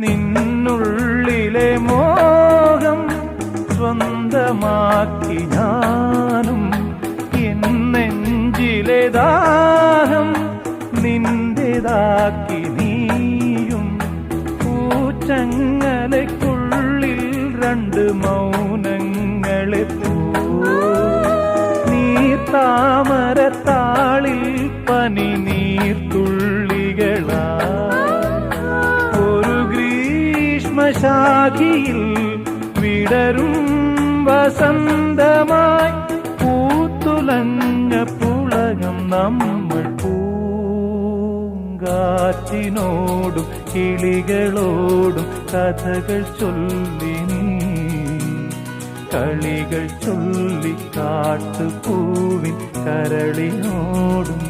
നിന്നുള്ളിലെ മോഹം സ്വന്തമാക്കി ഞാനും, എൻ നെഞ്ചിലെ ദാഹം നിന്റേതാക്കി നീയും. പൂച്ചങ്ങലയ്ക്കുള്ളിൽ രണ്ട് മൗനങ്ങളെ നീർത്താമരത്താളിൽ പനി നീർത്തുള്ളികളാ. ഒരു ഗ്രീഷ്മശാഖിയിൽ വിടരും വസന്തമായി പൂത്തുലഞ്ഞ പുളകം നമ്മൾ. പൂങ്കാറ്റിനോടും കിളികളോടും കഥകൾ ചൊല്ലി നീ, കളികൾ ചൊല്ലി കാട്ടുപൂവിൻ കരളിനോടും